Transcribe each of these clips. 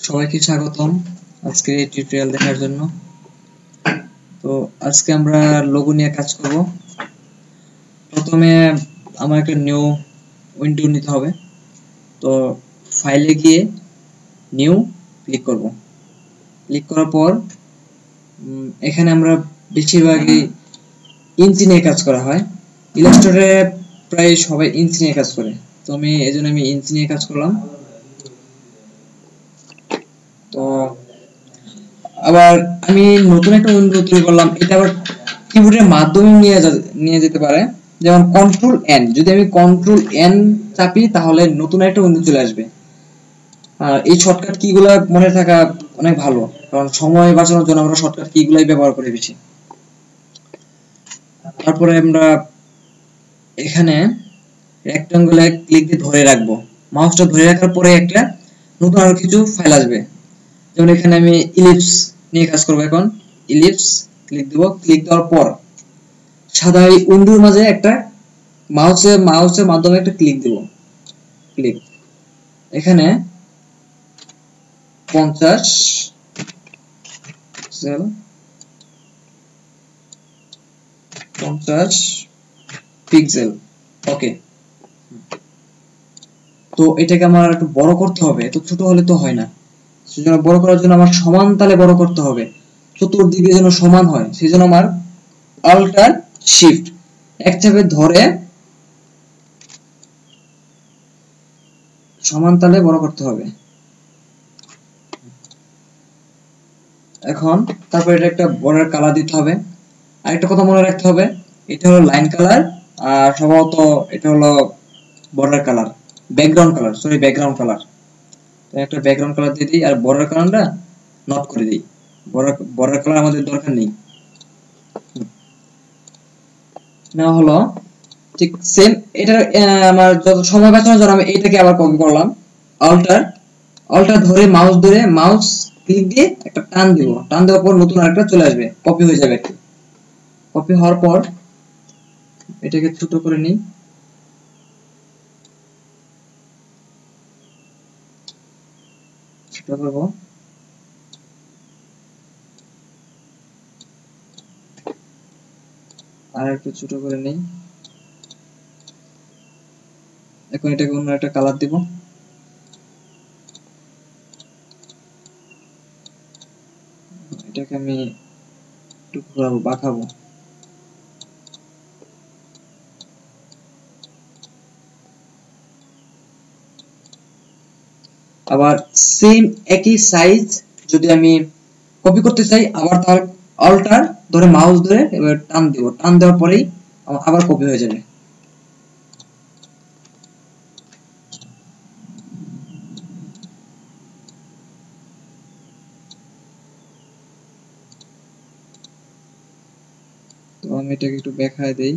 সবাইকে স্বাগতম আজকে এই টিউটোরিয়াল দেখার জন্য। তো আজকে আমরা লোগো নিয়ে কাজ করব। প্রথমে আমার একটা নিউ উইন্ডো নিতে হবে। তো ফাইলে গিয়ে নিউ ক্লিক করব। ক্লিক করার পর এখানে আমরা বেশিরভাগই ইঞ্চি নিয়ে কাজ করা হয়। ইলাস্ট্রেটরে প্রায় সবাই ইঞ্চি নিয়ে কাজ করে, তো আমি এজন্য ইঞ্চি নিয়ে কাজ করলাম। তো আবার আমি নতুন একটা উইন্ডো তৈরি করলাম, এটা আবার কিবোর্ডের মাধ্যমে নিয়ে যেতে পারে। যেমন কন্ট্রোল এন, যদি আমি কন্ট্রোল এন চাপি তাহলে নতুন একটা উইন্ডো চলে আসবে। আর এই শর্টকাট কিগুলো মনে থাকা অনেক ভালো, কারণ সময় বাঁচানোর জন্য আমরা শর্টকাট কিগুলাই ব্যবহার করি বেশি। তারপরে আমরা এখানে রেক্ট্যাঙ্গলে ক্লিক দিয়ে ধরে রাখবো। মাউসটা ধরে রাখার পরে একটা নতুন আরো কিছু ফাইল আসবে। যেমন এখানে আমি ইলিপস নিয়ে কাজ করবো। এখন ইলিপস ক্লিক দেব। ক্লিক দেওয়ার পর সাদা এই উইন্ডোর মাঝে একটা মাউসের মাধ্যমে একটা ক্লিক দেব। ক্লিক, এখানে 50 পিক্সেল। ওকে, তো এটাকে আমার একটু বড় করতে হবে, এত ছোট হলে তো হয় না। সেজন্য বড় করার জন্য আমার সমান তালে বড় করতে হবে, চতুর্দিকে যেন সমান হয়। সেজন্য আমার অল্টার শিফট এক চাপে ধরে সমান তালে বড় করতে হবে। এখন তারপর এটা একটা বর্ডার কালার দিতে হবে। আর একটা কথা মনে রাখতে হবে, এটা হলো লাইন কালার, আর সম্ভবত এটা হলো border colour, background colour, sorry background colour. তো একটা ব্যাকগ্রাউন্ড কালার দিয়ে দিই, আর বর্ডার কালারটা নট করে দিই। বর্ডার কালার আমাদের দরকার নেই। না হলো ঠিক সেম। এটা আমার যত সময় বাঁচানোর জন্য আমি এটাকে আবার কপি করলাম। অল্টার ধরে মাউস ক্লিক দিয়ে একটা টান দিব। টান দেওয়ার পর নতুন আরেকটা চলে আসবে, কপি হয়ে যাবে। কপি হওয়ার পর এটাকে ছোট করে নিই। ছোট করব। আর একটু ছোট করে নিই। এখন এটাকে অন্য একটা কালার দিব। এটাকে আমি একটু ঘোরাবো, বাঁকাবো। আবার সেম একই সাইজ যদি আমি কপি করতে চাই, আবার তাহলে অল্টার ধরে মাউস ধরে এবার টান দিব। টান দেওয়ার পরেই আবার কপি হয়ে যাবে। তো আমি এটাকে একটু দেখায় দেই।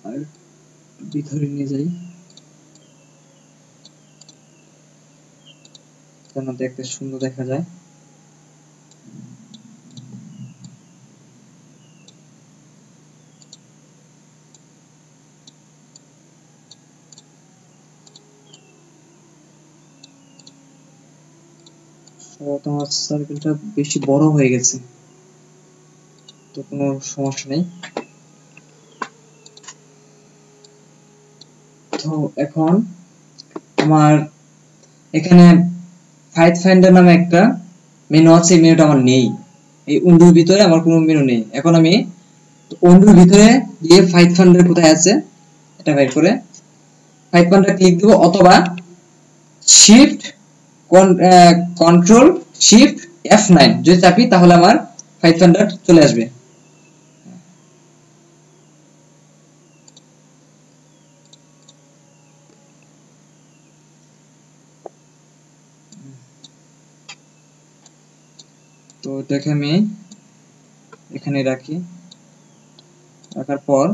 আর ভিতরে নিয়ে যাই যেন দেখতে সুন্দর দেখা যায়। তোমার সার্কেলটা বেশি বড় হয়ে গেছে, তো কোনো সমস্যা নেই। তো এখন আমার এখানে ফাইট ফাইন্ডার নামে একটা মেনু আছে, এই মেনুটা আমার নেই। এই উইন্ডোর ভিতরে আমার কোনো মেনু নেই। এখন আমি উইন্ডোর ভিতরে গিয়ে ফাইট ফাইন্ডার কোথায় আছে এটা বের করে ফাইট ফাইন্ডার ক্লিক দিব, অথবা শিফট কন্ট্রোল শিফট F9 যদি চাপি তাহলে আমার ফাইট ফাইন্ডার চলে আসবে। তো এটাকে আমি এখানে রাখি। রাখার পর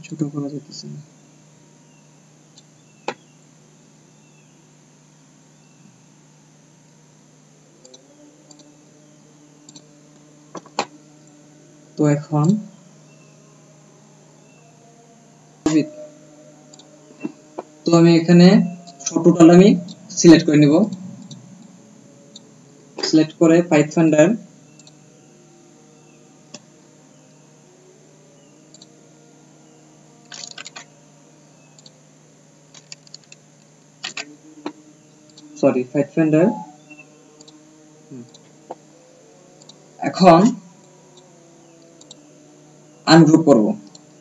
ছোট করা যেতেছে না। তো এখন তো আমি এখানে টোটাল আমি সিলেক্ট করে নিব। সিলেক্ট করে পাইথফাইন্ডার পাইথফাইন্ডার এখন আনগ্রুপ করব,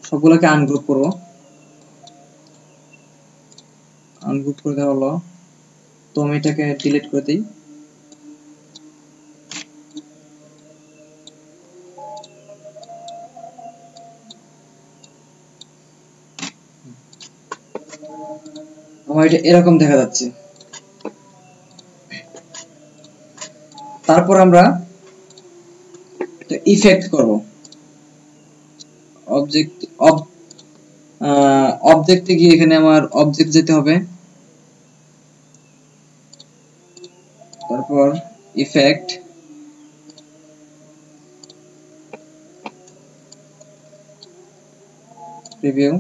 সবগুলোকে আনগ্রুপ করব। আনগ্রুপ করে দেওয়া হলো, তো আমি এটাকে ডিলিট করে দিই। আমার এটা এরকম দেখা যাচ্ছে। তারপর আমরা একটা ইফেক্ট করব। অবজেক্টে গিয়ে এখানে আমার অবজেক্ট যেতে হবে, তারপর ইফেক্ট, প্রিভিউ,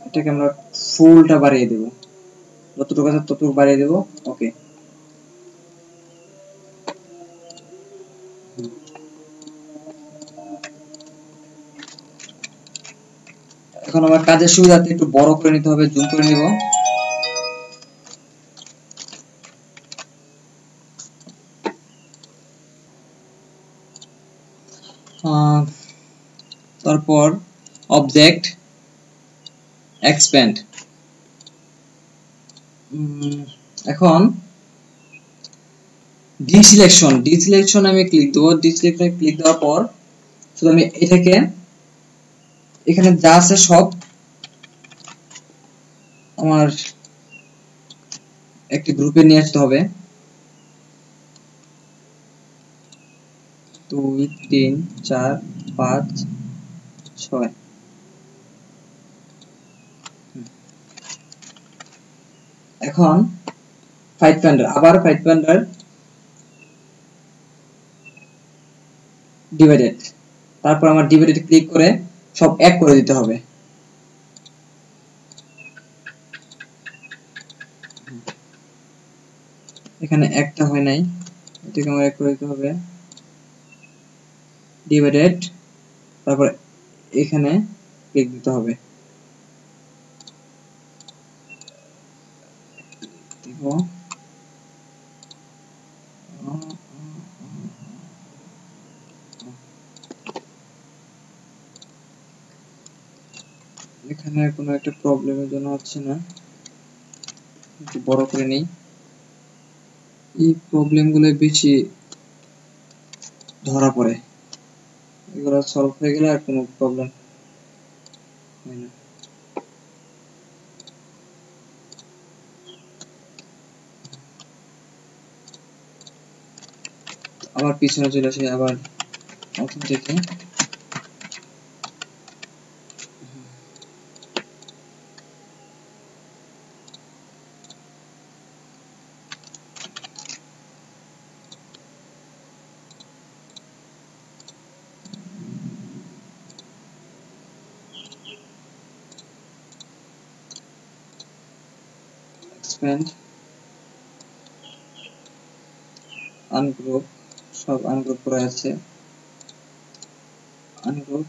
এটাকে আমরা ফুলটা বাড়িয়ে দেব, যতটুকু আছে ততটুকু বাড়িয়ে দেব। ওকে, এখন আমার কাজের সুবিধাতে একটু বড় করে নিতে হবে, জুম করে নিব। তারপর অবজেক্ট এক্সপ্যান্ড। এখন ডিসিলেকশন আমি ক্লিক দেব। ডিসিলেকশনে ক্লিক দেওয়ার পর শুধু আমি এটাকে এখানে যা আছে সব আমার একটি গ্রুপে নিয়ে আসতে হবে। 2 3 4 5 6। এখন আবার ফাইন্ডার ডিভাইডেড, তারপর আমার ডিভাইডেড ক্লিক করে সব এক করে দিতে হবে। এখানে একটা হয় নাই, এটাকে আমার এক করে দিতে হবে। ডিভাইডেড, তারপর এখানে ক্লিক দিতে হবে। এখানে কোনো একটা প্রবলেমের জন্য হচ্ছে না, একটু বড় করে নেই। এই প্রবলেমগুলো বেশি ধরা পড়ে, এগুলো সলভ হয়ে গেলে আর কোনো প্রবলেম হয় না। আবার পিছনে চলে আসি, আবার প্রথম থেকে এক্সপ্যান্ড, আনগ্রুপ, সব আনগ্রুপ করা আছে। আনগ্রুপ,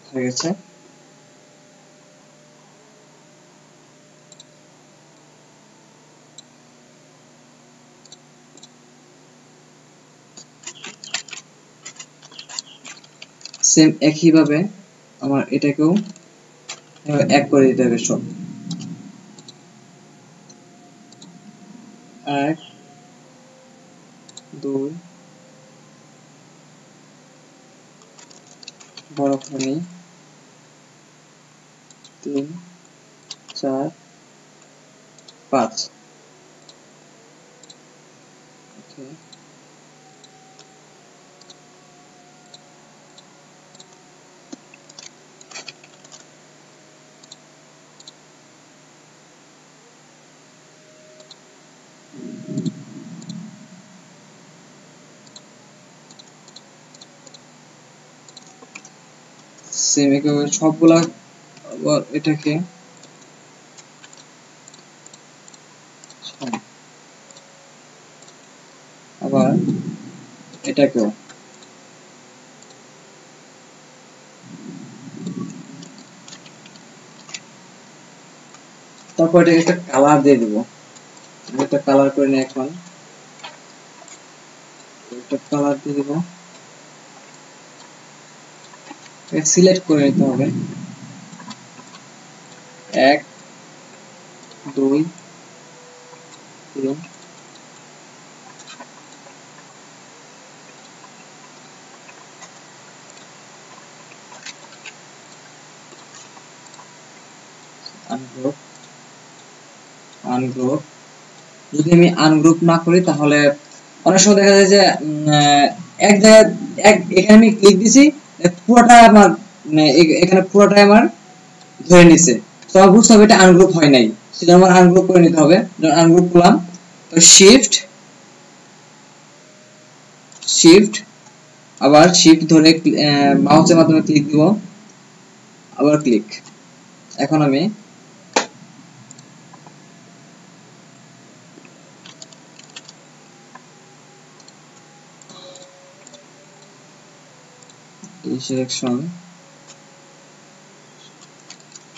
হয়ে গেছে। সেম একইভাবে আমার এটাকেও এক করে দিতে হবে সব। 1 2 বড় করে নিই, 3 4 5। ওকে, সেমিকোলন সবগুলা। আবার এটাকে আবার এটাকেও। তারপর এটাকে একটা কালার দিয়ে দিব। একটা কালার করে নিই এখন। একটা কালার দিয়ে দিব, সিলেক্ট করে নিতে হবে। 1 2 3 আনগ্রুপ আনগ্রুপ। যদি আমি আনগ্রুপ না করি তাহলে অনেক সময় দেখা যায় যে এক জায়গায় এখানে আমি ক্লিক দিছি, পুরোটা আমার এখানে পুরোটাই আমার ধরে নিছে। তো আমার বুঝতে হবে এটা আনগ্রুপ হয় নাই, সেটা আমার আনগ্রুপ করে নিতে হবে। আনগ্রুপ করলাম, তো শিফট শিফট আবার শিফট ধরে মাউসের মাধ্যমে ক্লিক দিব, আবার ক্লিক। এখন আমি এই সিলেকশন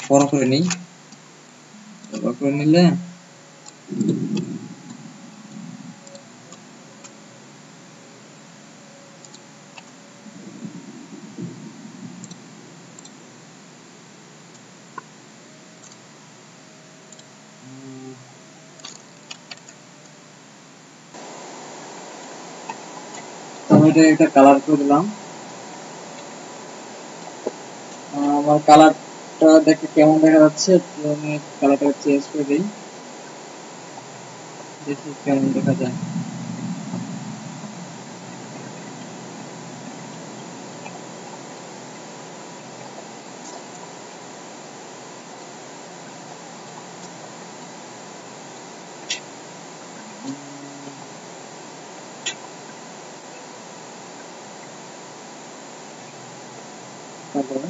বড় করে নিই, বড় করে নিলে আমি এটা কালার করে দিলাম। আমার কালারটা দেখে কেমন দেখা যাচ্ছে, আমি কালারটা চেঞ্জ করে দিই, দেখি কেমন দেখা যায়। তারপরে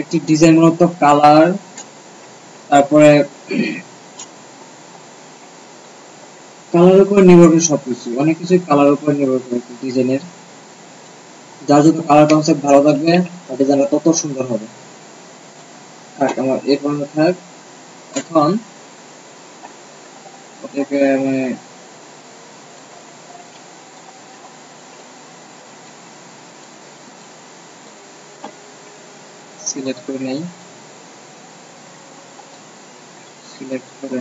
একটি ডিজাইন মতো কালার, তারপরে কালার উপর নির্ভর করে সবকিছু, অনেক কিছু কালার উপর নির্ভর করে ডিজাইনের। যার যত কালার কনসেপ্ট ভালো থাকবে তার ডিজাইনটা তত সুন্দর হবে। থাক, আমার এই পর্যন্ত থাক। এখন ওটাকে আমি সিলেক্ট করে নেই, সিলেক্ট করে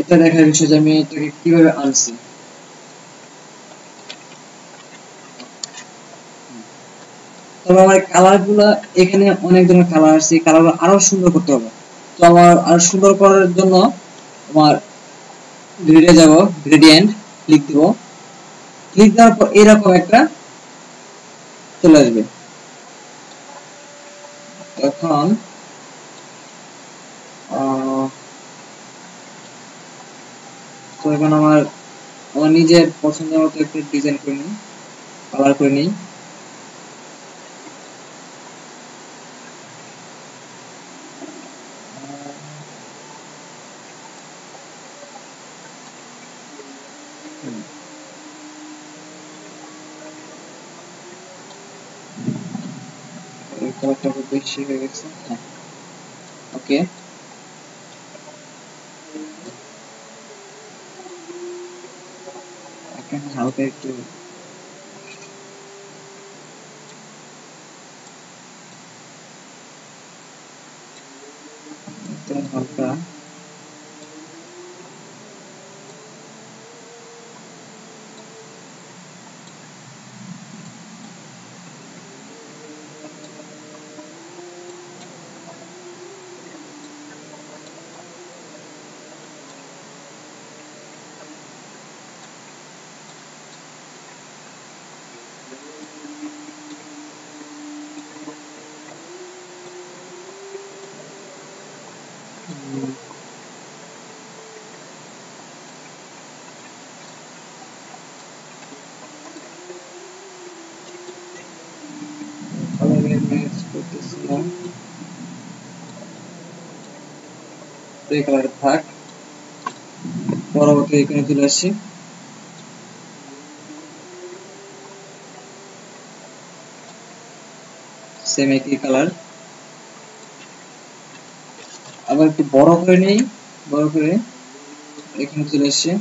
এটা দেখার বিষয় যে আমি এটাকে কিভাবে আনছি। তবে আমার কালার গুলা এখানে অনেক ধরনের কালার আছে, কালার আরো সুন্দর করতে হবে। তো আমার আরো সুন্দর করার জন্য আমার গ্রেডে যাব, গ্রেডিয়েন্ট ক্লিক দিব, ক্লিক দেওয়ার পর এরকম একটা চলে আসবে। এখন তো এখন আমার নিজের পছন্দের মতো একটা ডিজাইন করে নিই, কালার করে নিই। কালারটা খুব বেশি হয়ে গেছে। হ্যাঁ ওকে, এখানে হালকা একটু হালকা কালারে ম্যাচ করতেছি না, তো এই কালারে থাক। পরবর্তী এখানে চলে আসছি, সেম একই কালার, আবার একটু বড় করে নেই, বড় করে এখানে চলে আসছে।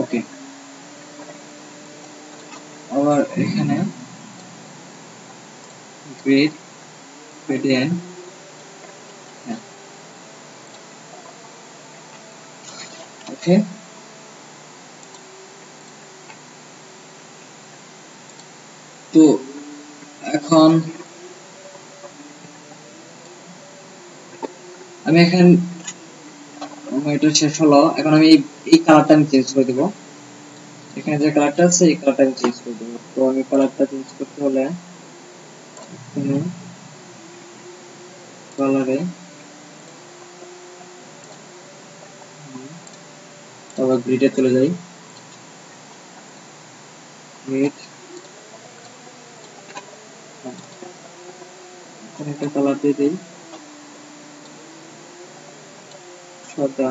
ওকে, আবার এখানে গ্রেডিয়েন্ট, হ্যাঁ ওকে। তো এখন আমি এখানে এটা শেষ হলো, এখন আমি এই কালারটা আমি চেঞ্জ করে দেবো। এখানে যে কালারটা আছে এই কালারটা আমি চেঞ্জ করে দেবো। তো আমি কালারটা চেঞ্জ করতে হলে কালারে আবার গ্রিডে চলে যাই, গ্রিড এখানে একটা কালার দিয়ে দিই সাদা,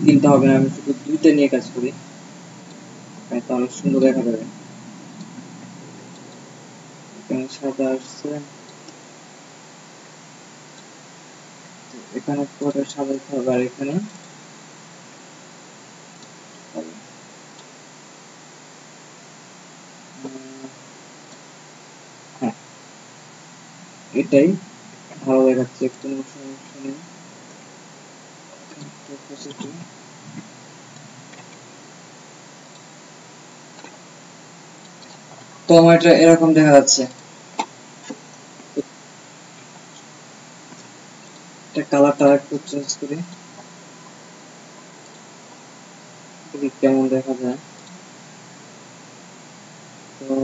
তিনটা হবে না, আমি শুধু দুইটা নিয়ে কাজ করি, তাহলে সুন্দর দেখা যাবে। এখানে সাদা আসছে, এখানে পরে সাদা হবে, আর এখানে হ্যাঁ এটাই ভালো দেখাচ্ছে, কোনো সমস্যা নেই। তো আমার এটা এরকম দেখা যাচ্ছে। এটা কালারটা একটু চেঞ্জ করি, কেমন দেখা যায়। তো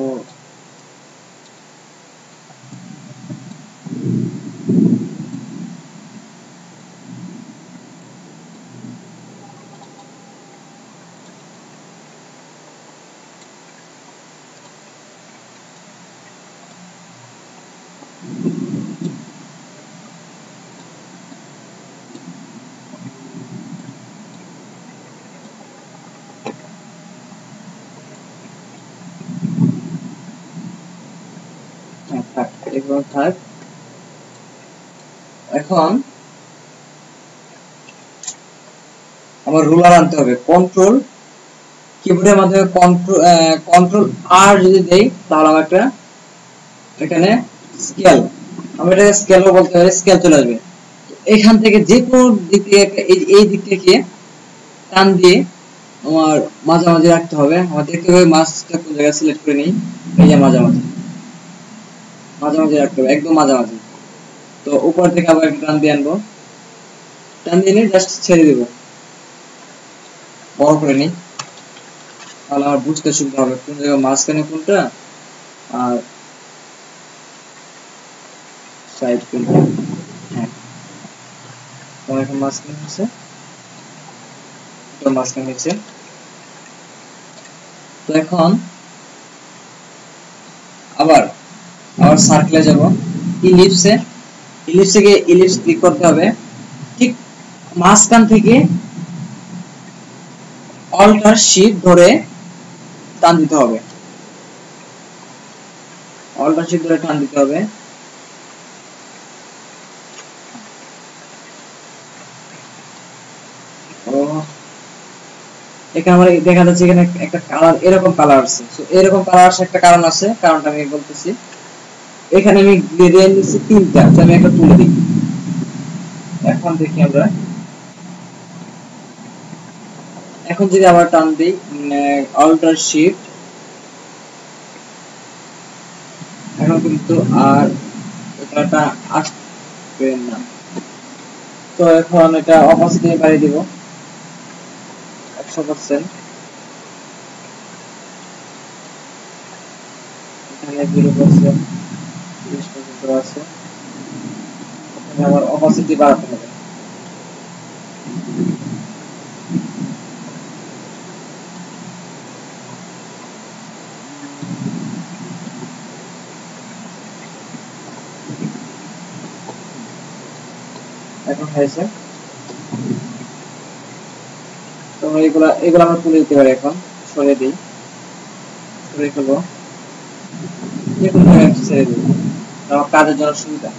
থাক, এগুলো থাক। এখন আমার রুলার আনতে হবে, কন্ট্রোল কিবোর্ডের মাধ্যমে কন্ট্রোল আর যদি দেই তাহলে আমার একটা এখানে স্কেল, আমরা এটাকে স্কেলও বলতে পারি, স্কেল চলে আসবে। এখান থেকে যে কোনো দিক থেকে এই দিক থেকে টান দিয়ে আমার মাঝামাঝি রাখতে হবে। আমার দেখতে হবে মাছটা কোন জায়গায় সিলেক্ট করে নিই, এই যে মাঝামাঝি রাখতে হবে, একদম মাঝামাঝি। তো উপর থেকে আবার একটা টান দিয়ে আনবো, টান দিয়ে নিয়ে জাস্ট ছেড়ে দিব, বড় করে নিই, তাহলে আমার বুঝতে সুবিধা হবে কোন জায়গায় মাঝখানে কোনটা আর সাইড কোনটা। হ্যাঁ তোমার এখন মাঝখানে হচ্ছে, এটা মাঝখানে হচ্ছে। তো এখন আবার সার্কেলে যাব, ইলিপসে গিয়ে ইলিপস ক্লিক করতে হবে, ঠিক মাঝখান থেকে অল্টার শিফট ধরে টান দিতে হবে, অল্টার শিফট ধরে টান দিতে হবে। এখানে আমার দেখা যাচ্ছে এখানে একটা কালার, এরকম কালার আছে। সো এরকম কালার আসার একটা কারণ আছে, কারণটা আমি বলতেছি। এখানে আমি গ্রেডিয়েন্ট নিচ্ছি 3টা, তো আমি একটা তুলে দিই। এখন দেখি আমরা, এখন যদি আবার টান দিই অল্টার শিফট, এখন কিন্তু আর এটা আসবে না। তো এখন এটা অপাসিটি বাড়িয়ে দিব 100%, এখানে 0%, 30% আছে। এখানে আবার অপাসিটি বাড়াতে হবে। এখন হয়েছে। তো এগুলা আমরা তুলে দিতে পারি। এখন সরিয়ে দিই, সরিয়ে ফেলবো, এখন ছেড়ে দিই, আমার কাজের জন্য সুবিধা।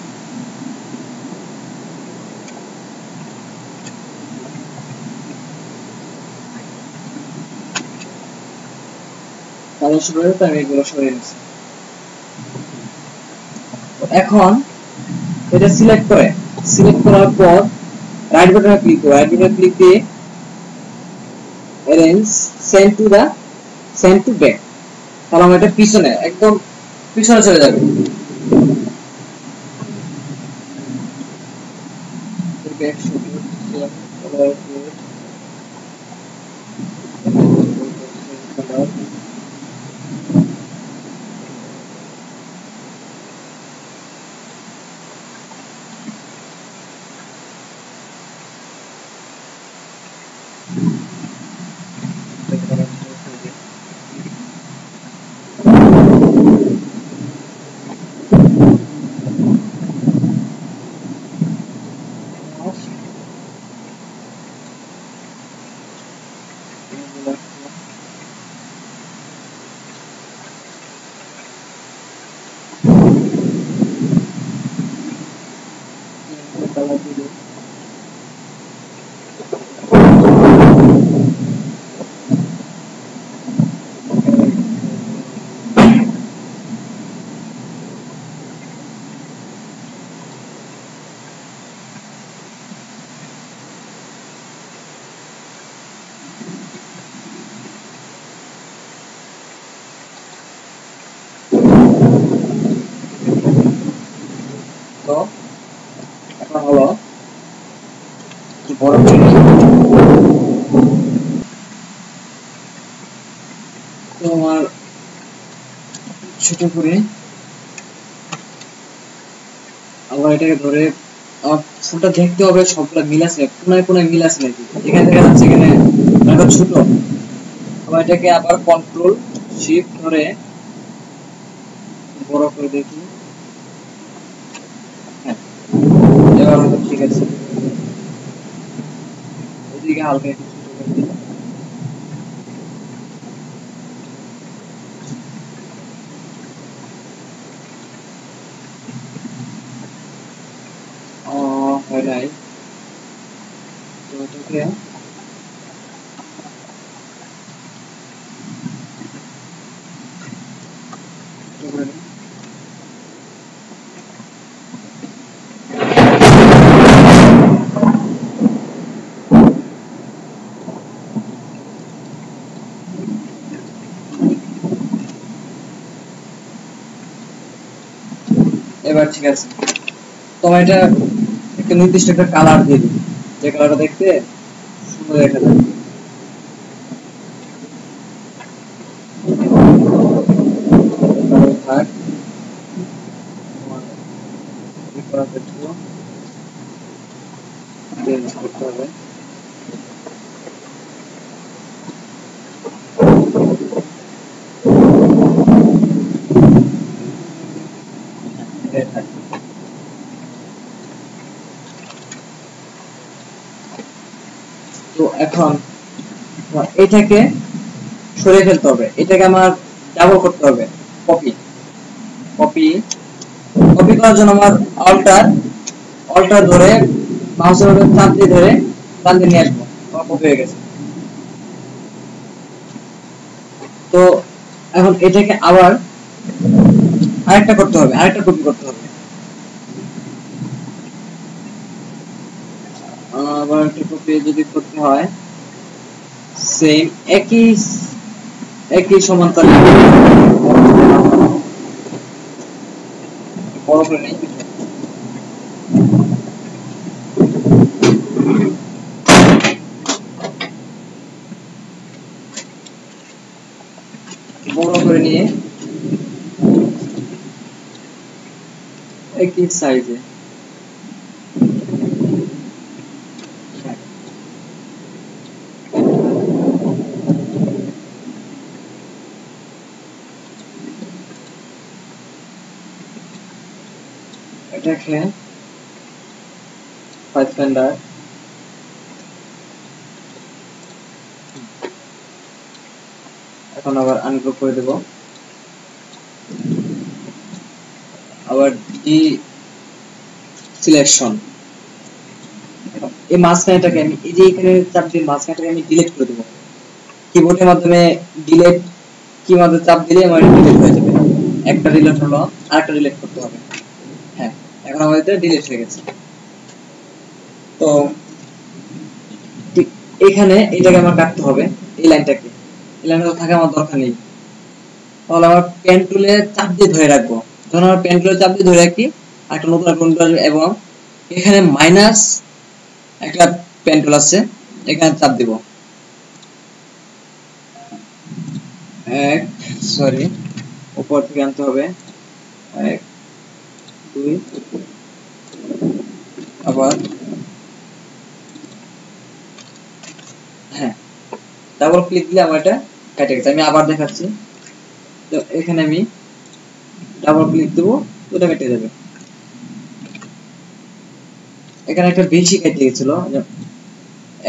কাজের সুবিধা তো আমি এগুলো সরিয়ে নিচ্ছি। এখন এটা সিলেক্ট করার পর রাইট বাটনে ক্লিক করো, রাইট বাটনে ক্লিক দিয়ে অ্যারেঞ্জ সেন্ড টু ব্যাক, তাহলে আমার এটা পিছনে, একদম পিছনে চলে যাবে। তো এখন হলো বড় তোমার ছোট করে আবার এটাকে ধরে ফুলটা দেখতে হবে সবগুলা মিল আছে, কোনায় কোনায় মিল আছে নাকি। এখানে দেখা যাচ্ছে এখানে একটা ছোট, আবার এটাকে আবার কন্ট্রোল শিফট ধরে বড় করে দেখি। হ্যাঁ, এবার হয়তো ঠিক আছে। এদিকে হালকা একটু ছোট করে দিই। হয় নাই, তো এটাকে এবার ঠিক আছে। তোমার এটা একটা নির্দিষ্ট একটা কালার দিয়ে দিই, যে কালারটা দেখতে সুন্দর দেখা যায়। করতে হবে। তো এখন এটাকে সরিয়ে ফেলতে হবে, এটাকে আমার ডাবল করতে হবে, কপি কপি কপি করার জন্য আমার অল্টার অল্টার ধরে মাউসের উপর চাপ দিয়ে ধরে টান দিয়ে নিয়ে আসবো, আমার কপি হয়ে গেছে। তো এখন এটাকে আবার আরেকটা করতে হবে, আরেকটা কপি করতে হবে, আবার একটা কপি যদি করতে হয় সেম একই একই সমান্তরাল বড় করে নেই, বড় করে নিয়ে একই সাইজে এটাকে পাথফাইন্ডার এখন আবার আনগ্রুপ করে দেব, আবার ডি সিলেকশন, এই মাঝখানেটাকে আমি এই যে এখানে চাপ দিয়ে মাঝখানেটাকে আমি ডিলিট করে দেব, কিবোর্ডের মাধ্যমে ডিলিট কি মাধ্যমে চাপ দিলে আমার ডিলিট হয়ে যাবে, একটা ডিলিট হলো আরেকটা ডিলিট করতে হবে। হ্যাঁ, এখন আমাদের ডিলিট হয়ে গেছে। তো ঠিক এখানে এটাকে আমার কাটতে হবে, এই লাইনটাকে, এই লাইনটা থাকা আমার দরকার নেই, তাহলে আমার পেন টুলে চাপ দিয়ে ধরে রাখবো, যখন আমার পেন টুলে চাপ দিয়ে ধরে রাখি একটা নতুন অ্যাকাউন্ট আসবে, এবং এখানে মাইনাস একটা পেন টুল আছে, এখানে চাপ দিব, এক সরি উপর থেকে আনতে হবে, এক দুই, আবার হ্যাঁ ডাবল ক্লিক দিলে আমার এটা কেটে গেছে। আমি আবার দেখাচ্ছি, তো এখানে আমি ডাবল ক্লিক দেবো, ওটা কেটে যাবে। এখানে একটা বেশি কেটে গেছিল,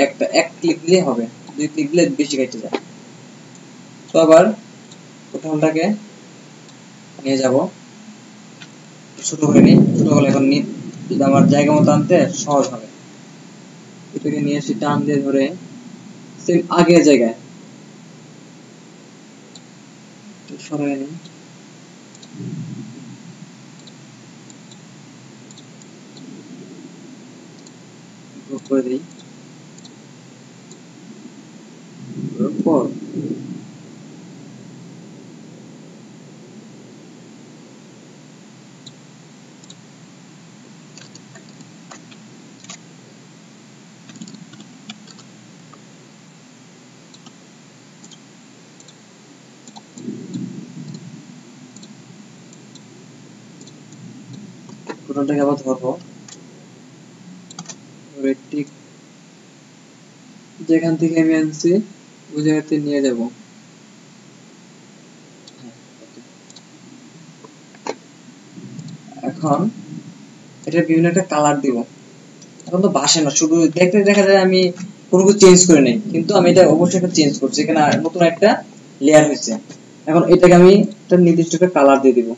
একটা এক ক্লিক দিলে হবে, দুই ক্লিক দিলে বেশি কেটে যায়। তো আবার প্রথমটাকে নিয়ে যাব, ছোট করে নিই, ছোট হলে এখন যদি আমার জায়গা মতো আনতে সহজ হবে, এটাকে নিয়ে এসে টান দিয়ে ধরে সেম আগের জায়গায় সরাই নিই, গ্রুপ করে দিই, পর প্রথমটাকে আবার ধরবো, ঠিক যেখান থেকে আমি আনছি ওই জায়গাতে নিয়ে যাব। এখন এটা বিভিন্ন একটা কালার দিব, এখন তো বাসে না, শুধু দেখতে দেখা যায় আমি কোনো কিছু চেঞ্জ করে নেই, কিন্তু আমি এটা অবশ্যই একটা চেঞ্জ করছি, এখানে নতুন একটা লেয়ার হয়েছে। এখন এটাকে আমি একটা নির্দিষ্ট একটা কালার দিয়ে দিব,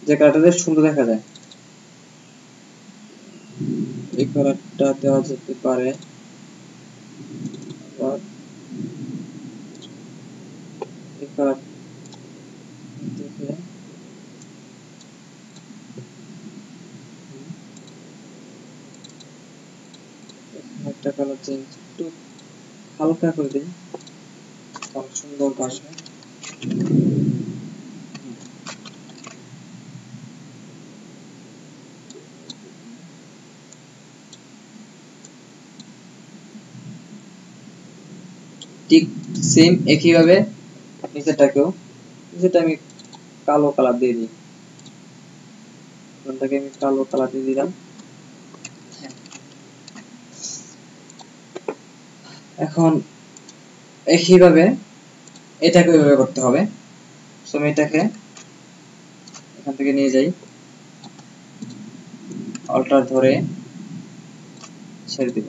যে কালারটা সুন্দর দেখা যায়, এই কালারটা দেওয়া যেতে পারে, এই কালার দেখে একটা কালার চেঞ্জ একটু হালকা করে দিই, তাহলে সুন্দর আসবে। ঠিক সেম একইভাবে নিচেরটাকেও, নিচেরটা আমি কালো কালার দিয়ে দিই, কোনটাকে আমি কালো কালার দিয়ে দিলাম। এখন একইভাবে এটাকে ওইভাবে করতে হবে, সো আমি এটাকে এখান থেকে নিয়ে যাই, অল্টার ধরে ছেড়ে দিব,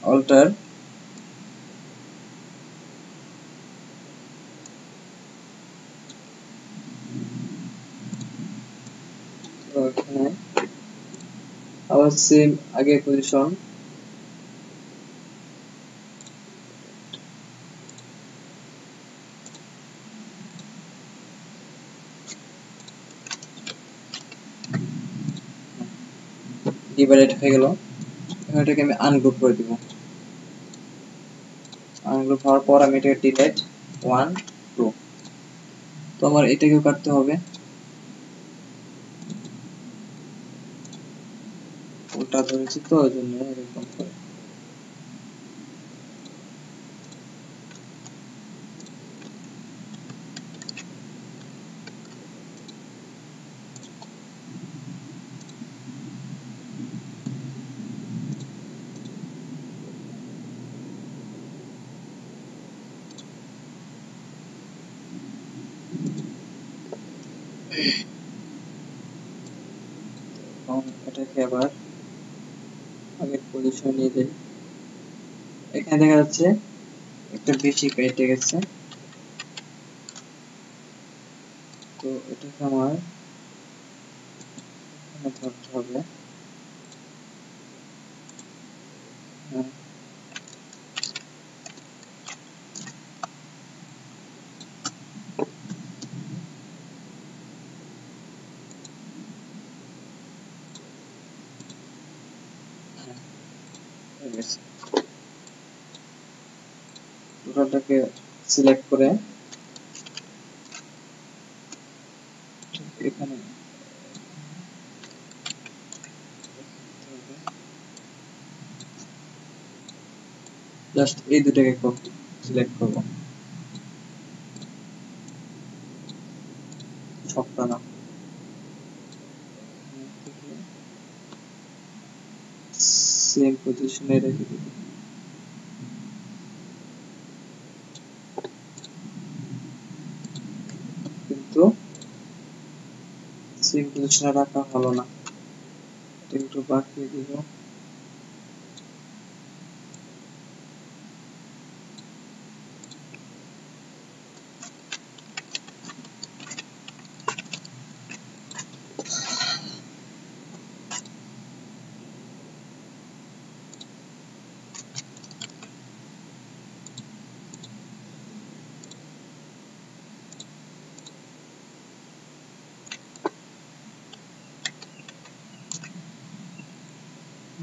অল্টার তো এখানে আবার সেম আগের পজিশন ডিভাইডেড হয়ে গেল। এটাকে আমি আনগ্রুপ করে দিব। আনগ্রুপ হওয়ার পর আমি এটাকে ডিলিট 1 2 তো আমার এটাকেও কাটতে হবে, উল্টা ধরেছি তো ওই জন্য এরকম করে। এবং এটাকে আবার আগের পজিশন নিয়ে যাই। এখানে দেখা যাচ্ছে একটা বেশি কেটে গেছে, তো এটাকে আমার এখানে ধরতে হবে। হ্যাঁ, হয়ে গেছে। টোটালটাকে সিলেক্ট করে এখানে জাস্ট এই দুটাকে সিলেক্ট করব, সবটা না। সেম পজিশনে রেখে দিব। কিন্তু সেম পজিশনে রাখা হলো না, এটা একটু বাড়িয়ে দিব।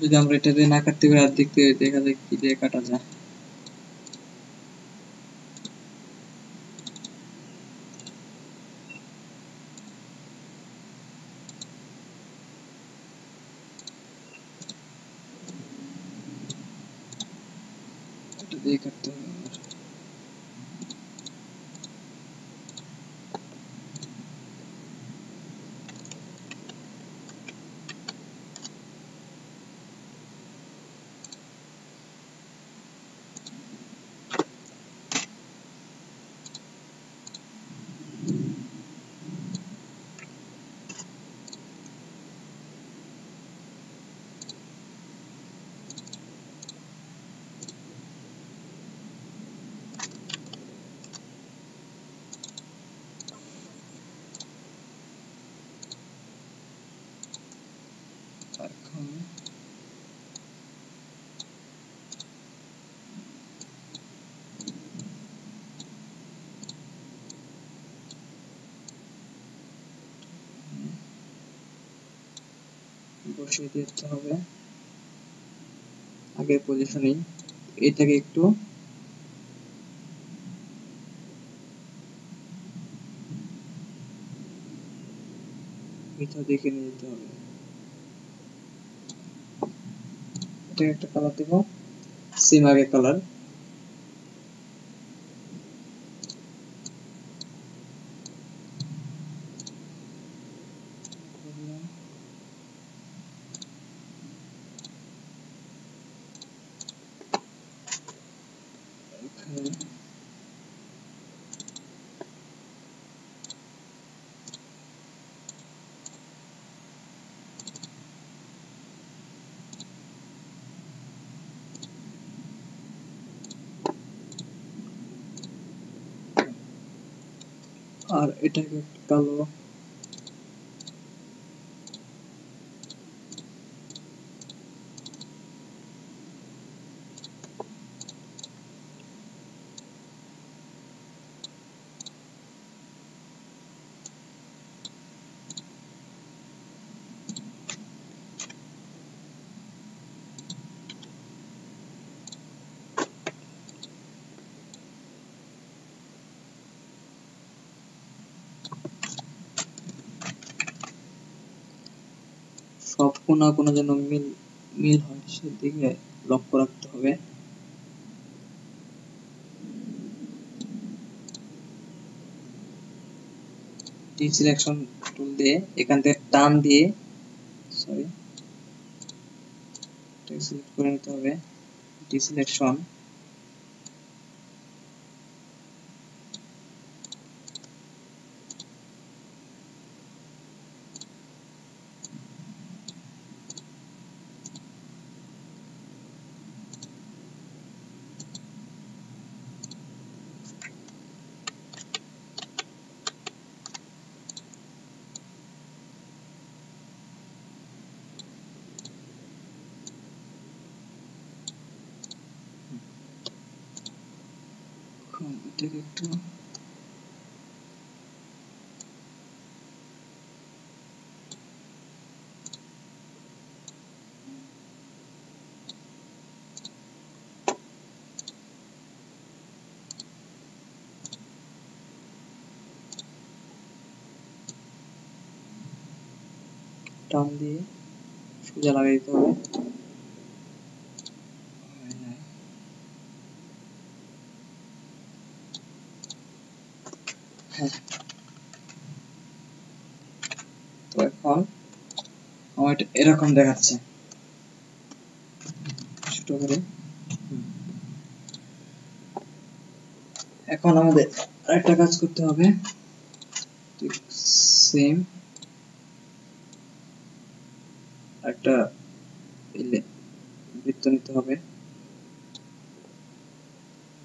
যদি আমরা এটা দিয়ে না কাটতে পারি, আর দিক থেকে দেখা যায় কি দিয়ে কাটা যায়। এটা দিয়ে কাটতে হবে আমার। এখন বসিয়ে দিতে হবে আগের পজিশনেই। এটাকে একটু ভিতর দিকে নিয়ে যেতে হবে। এটাকে একটা কালার দিব, সেম আগে কালার। আর এটাকে কালো সব কোনা কোনা যেন মিল হয় সেদিকে লক্ষ্য রাখতে হবে। ডিসিলেকশন টুল দিয়ে এখান থেকে টান দিয়ে সিলেক্ট করে নিতে হবে। ডিসিলেকশন এটাকে একটু টান দিয়ে সোজা লাগাই দিতে হবে। হ্যাঁ, তো এখন আমার এটা এরকম দেখাচ্ছে ছোট করে। এখন আমাদের আরেকটা কাজ করতে হবে, সেম একটা বৃত্ত নিতে হবে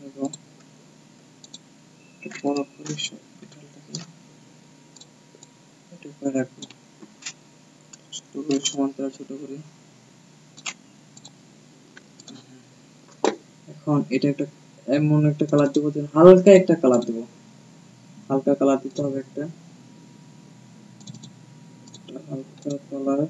এবং বড় করে এটা করে রাখবো, ছোট করে সমান্তরাল ছোট করে। এখন এটা একটা এমন একটা কালার দেবো, হালকা একটা কালার দেবো, হালকা কালার দিতে হবে একটা হালকা কালার।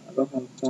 আরো হালকা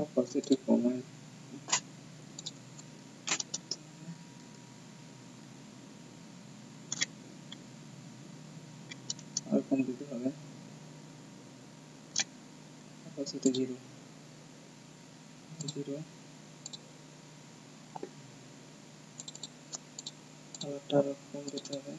অপোজিটে কমাই আর কম দিতে হবে। অপোজিটে 0 কালারটা আরো কম দিতে হবে।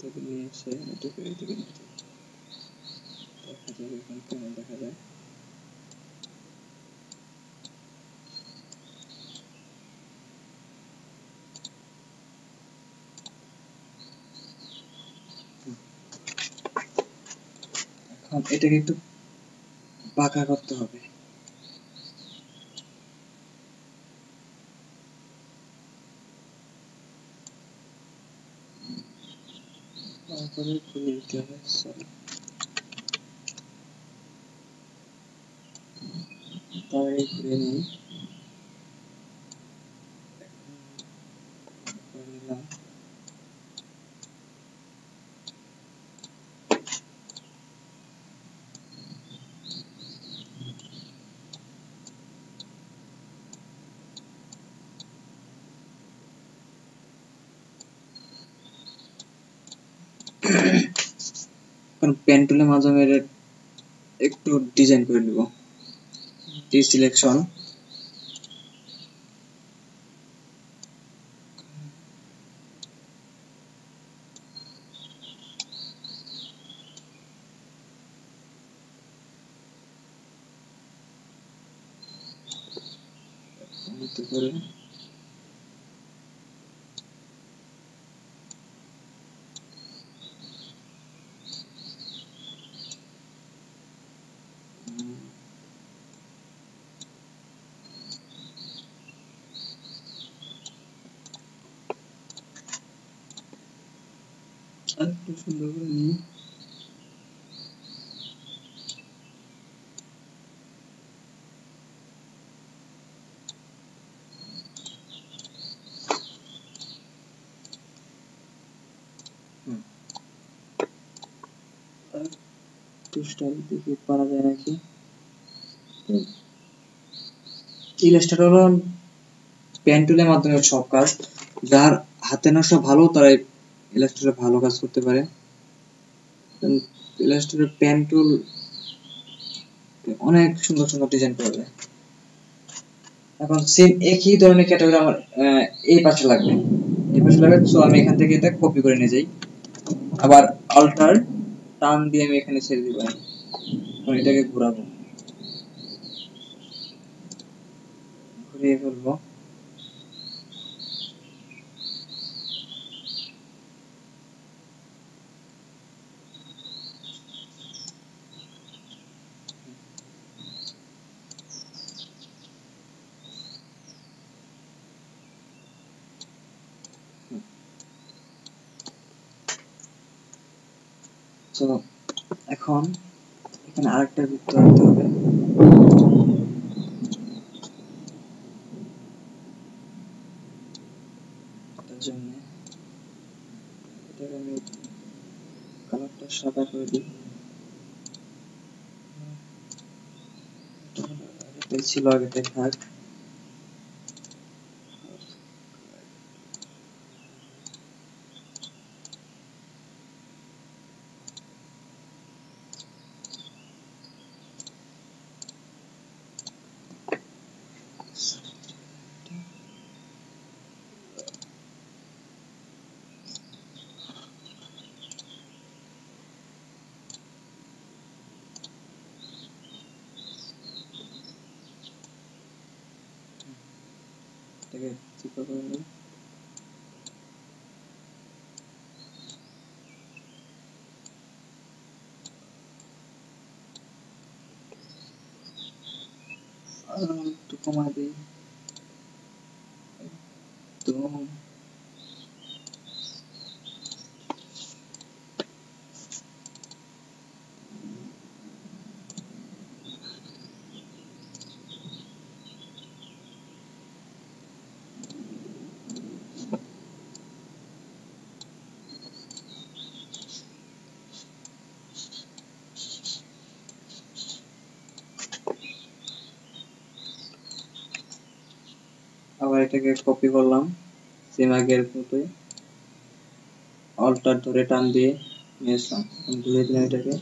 থেকে নিয়ে এসে এটাকে এদিকে নিয়ে যাই, দেখা যাক এখন কেমন দেখা যায়। এখন এটাকে একটু বাঁকা করতে হবে। তারপরে ঘুরিয়ে দিতে হবে, সরি তার আগে ঘুরিয়ে নিই, করে নিলাম। এখন পেন টুলের মাধ্যমে একটু ডিজাইন করে নিব। সিলেকশন, করে একটু সুন্দর করে নিই। একটু স্টাইল দেখে পারা যায় নাকি। ইলাস্ট্রেটর হলো পেন টুলের মাধ্যমে সব কাজ, যার হাতে নকশা ভালো তারা ইলাস্ট্রেটরে ভালো কাজ করতে পারে। ইলাস্ট্রেটর পেন টুল অনেক সুন্দর সুন্দর ডিজাইন করা যায়। এখন সেম একই ধরনের ক্যাটাগরি আমার এই পাশে লাগবে, এই পাশে লাগবে, সো আমি এখান থেকে এটা কপি করে নিয়ে যাই, আবার অল্টার টার্ন দিয়ে আমি এখানে ছেড়ে দিব। এখন এটাকে ঘোরাবো, ঘুরিয়ে ফেলবো। তো এখন এখানে আরেকটা বৃত্ত আনতে হবে, তার জন্য এটাকে আমি কালারটা সাদা করে দিই। আগেটাই ছিল, আগেটাই থাক। এটাকে চিপা করে নিই। একটু কমা দিই একদম। আবার এটাকে কপি করলাম সেম আগের মতোই, অল্টার ধরে টান দিয়ে নিয়ে আসলাম, ঘুরে দিলাম এটাকে।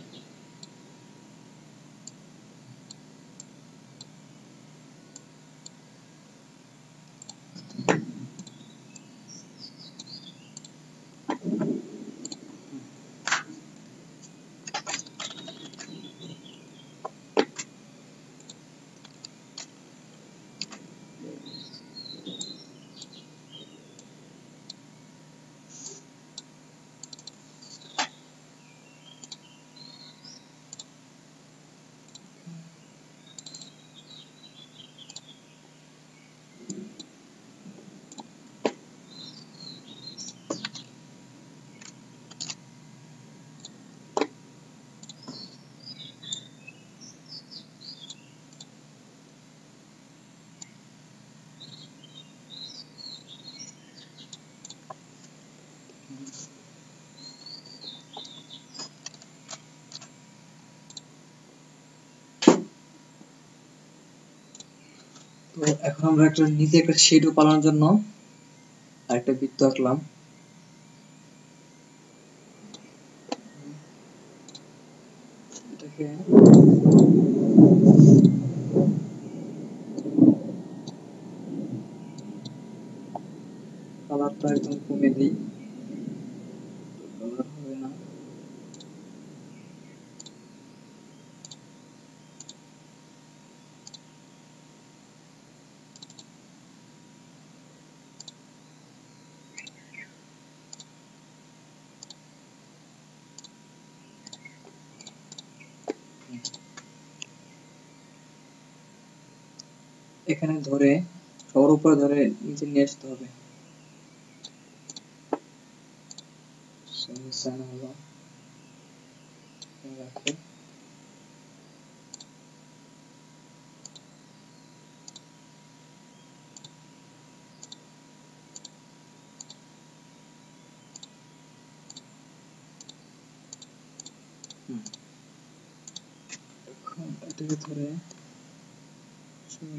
তো এখন আমরা একটা নিচে একটা শেডও পালানোর জন্য আরেকটা বৃত্ত আঁকলাম। এটাকে কালারটা একদম কমে দিই, কালার হবে না। এখানে ধরে সবার উপরে ধরে নিচে নিয়ে আসতে হবে। এখন এটাকে ধরে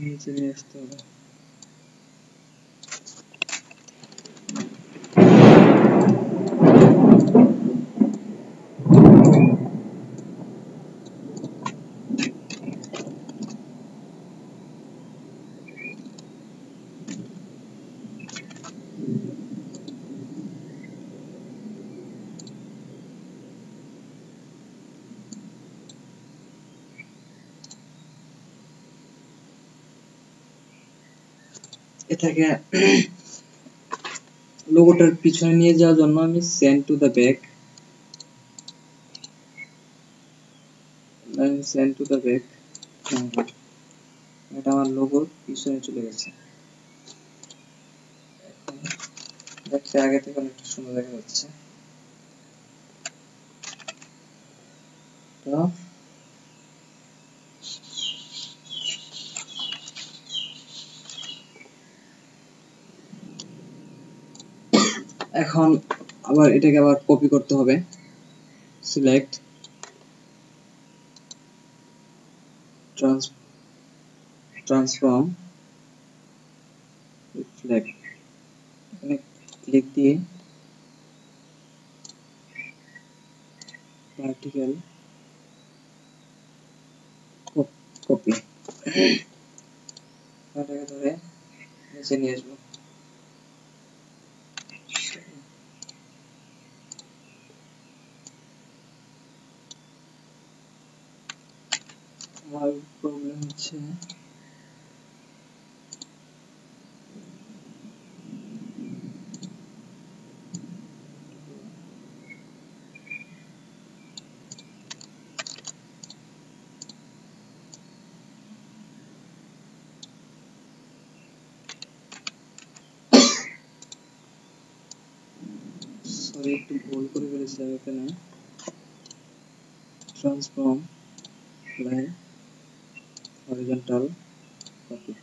নিচে নিয়ে আসতে হবে। এটাকে লোগোটার পিছনে নিয়ে যাওয়ার জন্য আমি সেন্ড টু দ্য ব্যাক, এটা আমার লোগোর পিছনে চলে গেছে। দেখছি আগে থেকে অনেকটা সুন্দর দেখা যাচ্ছে। তো এখন আবার এটাকে আবার কপি করতে হবে। সিলেক্ট ট্রান্সফর্ম রিফ্লেক্ট, এখানে ক্লিক দিয়ে ভার্টিক্যাল কপি, এটাকে ধরে নিচে নিয়ে আসবো। আমার প্রবলেম হচ্ছে একটু ভুল করে ফেলেছিলাম এখানে। ট্রান্সফর্ম লাইন হরিজন্টাল কপি,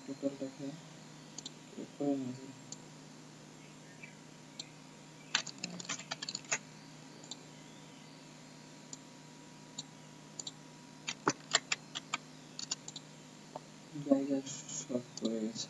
টোটালটাকে জায়গা শর্ট করে গেছে।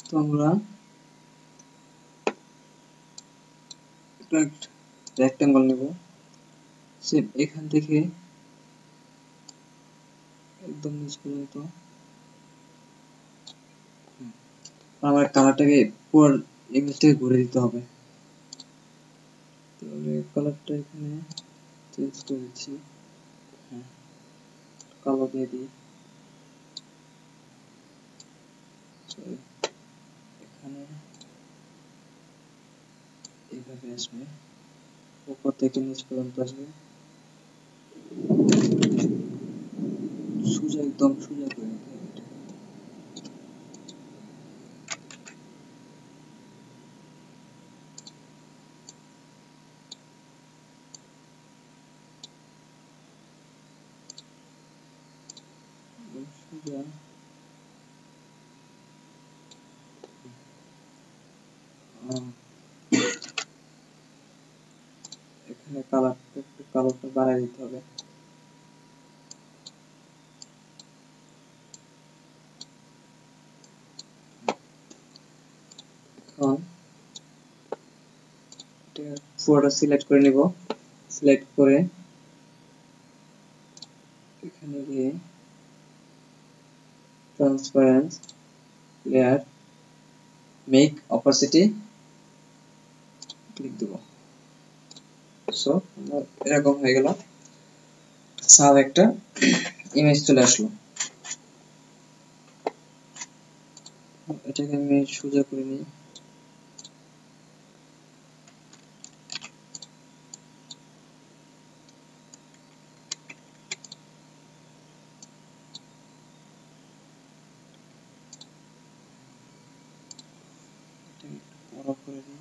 তো আমরা একটা রেক্টেঙ্গল নেব, সেম এখান থেকে একদম নিচ পর্যন্ত আমার কালারটাকে পুরো ইমেজটাকে ঘুরে দিতে হবে। তাহলে কালারটা এখানে চেঞ্জ করে দিচ্ছি, হ্যাঁ কালো দিয়ে দিই। এখানে এইভাবে আসবে, উপর থেকে নিচ পর্যন্ত আসবে, সোজা একদম সোজা করে নিতে হবে এটা। সোজা এখানে কালারটা একটু কালোটা বাড়াই দিতে হবে। এখন এটা পুরোটা সিলেক্ট করে নিব, সিলেক্ট করে এখানে গিয়ে transparency layer make opacity click দেব। সো এরকম হয়ে গেল, সাব একটা ইমেজ চলে আসলো। এটাকে আমি সোজা করে নিই, বড় করে দিই,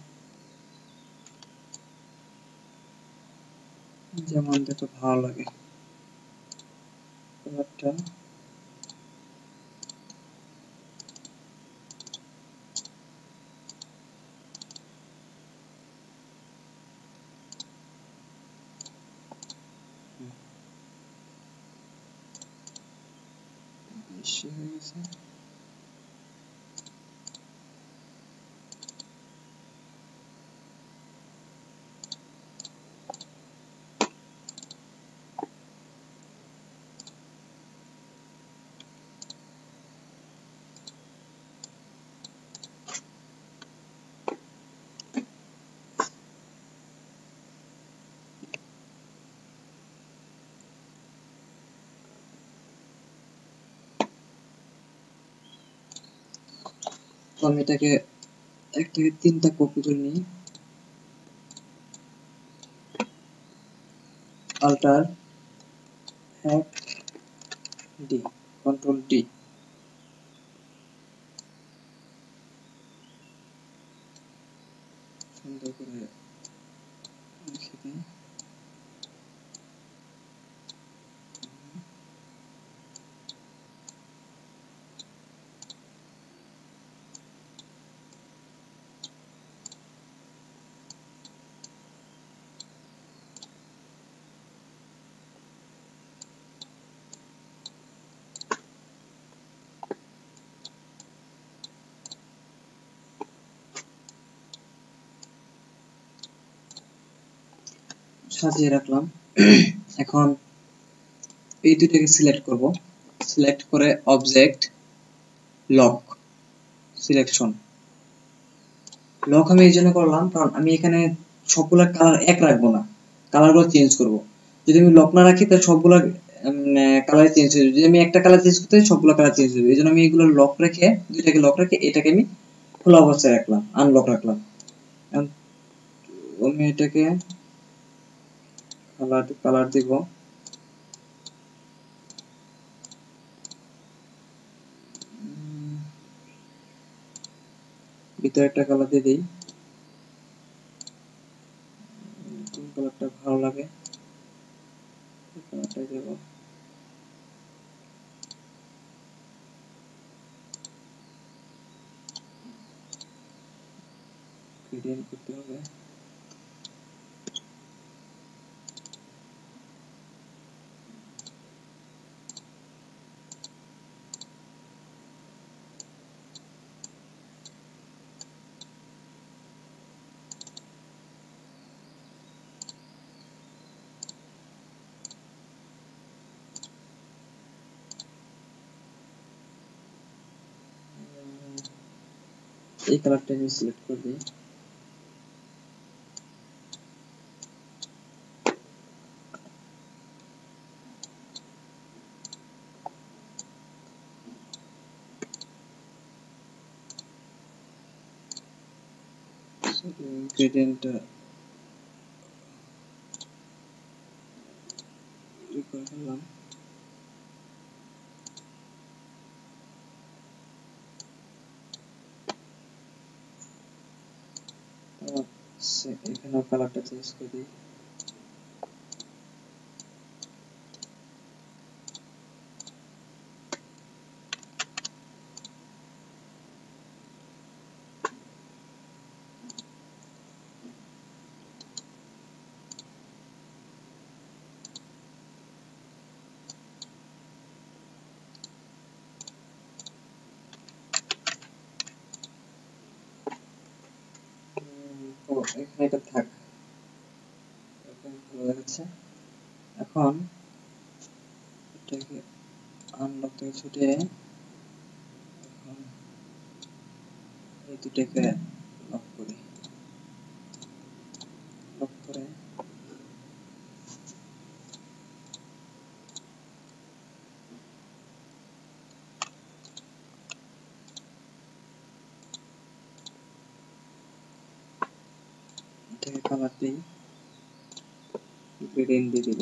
যেমন দেখতে ভালো লাগে কালারটা। বেশি হয়ে গেছে, তো আমি এটাকে এক থেকে তিনটা কপি করে নিই, alt hack D, control D, সুন্দর করে লিখে দিই। সাজিয়ে রাখলাম। এখন এই দুটাকে সিলেক্ট করব, সিলেক্ট করে অবজেক্ট লক সিলেকশন। লক আমি এই জন্য করলাম কারণ আমি এখানে সবগুলা কালার এক রাখবো না, কালারগুলো চেঞ্জ করব। যদি আমি লক না রাখি তাহলে সবগুলা কালার চেঞ্জ হয়ে যাবে, যদি আমি একটা কালার চেঞ্জ করতে সবগুলা কালার চেঞ্জ হয়ে যাবে। এই জন্য আমি এগুলো লক রেখে, দুইটাকে লক রেখে এটাকে আমি খোলা অবস্থায় রাখলাম, আনলক রাখলাম। আমি এটাকে কালার দিব, ভিতরে একটা কালার দিয়ে দিই, কোন কালারটা ভালো লাগে কালারটা দেব। গ্রেডিয়েন্ট করতে হবে, এই কালারটা আমি সিলেক্ট করে দিই। গ্রেডিয়েন্টটা করে ফেললাম। এখানে কালারটা চেঞ্জ করে দিই। তো এখানে এটা থাক, ভালো দেখাচ্ছে। এখন এটাকে আনলক থেকে ছুটে এখন এই দুটাকে লক করি। লক করে এটাকে কালার দিই, গ্রেডিয়েন্ট দিয়ে দিব।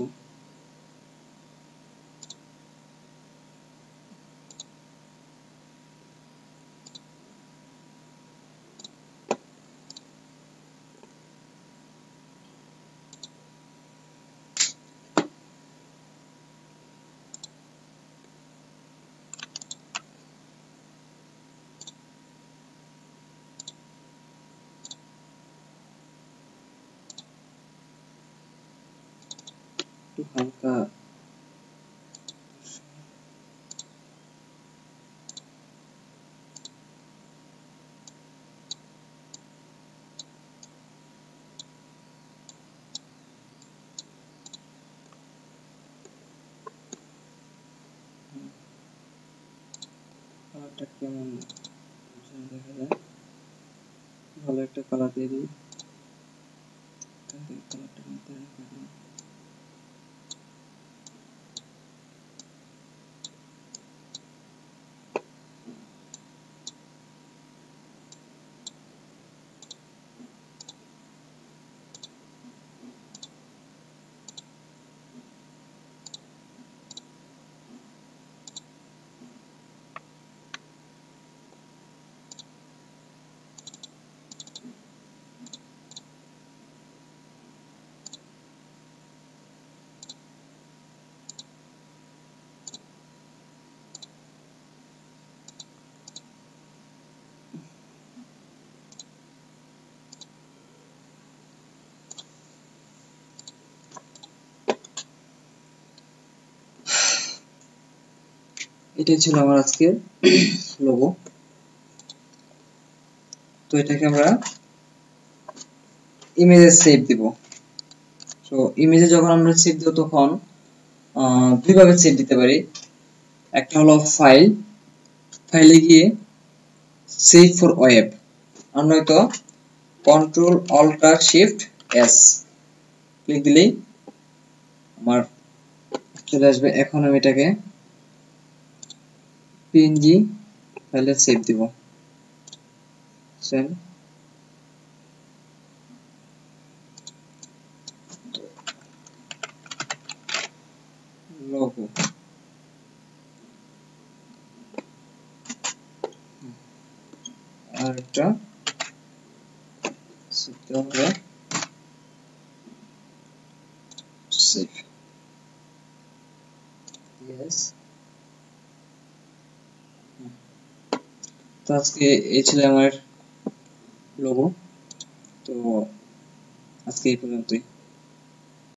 একটু হালকা কালারটা কেমন দেখা যায়, ভালো একটা কালার দিয়ে দিই। কালারটা মধ্যে রেখে দিই। এটাই ছিল আমার আজকের লোগো। তো এটাকে আমরা ইমেজে সেভ দিব। তো ইমেজে যখন আমরা সেভ দেব তখন দুইভাবে সেভ দিতে পারি। একটা হলো ফাইল, ফাইলে গিয়ে সেভ ফর ওয়েব, আর নয়তো control alt shift S click দিলেই আমার চলে আসবে। এখন আমি এটাকে পিএনজি ফাইলে সেভ দিব। সেভ লোগো, আর একটা সেটা হবে সেভ। ইয়েস। তো আজকে এই ছিল আমার লোগো। তো আজকে এই পর্যন্তই।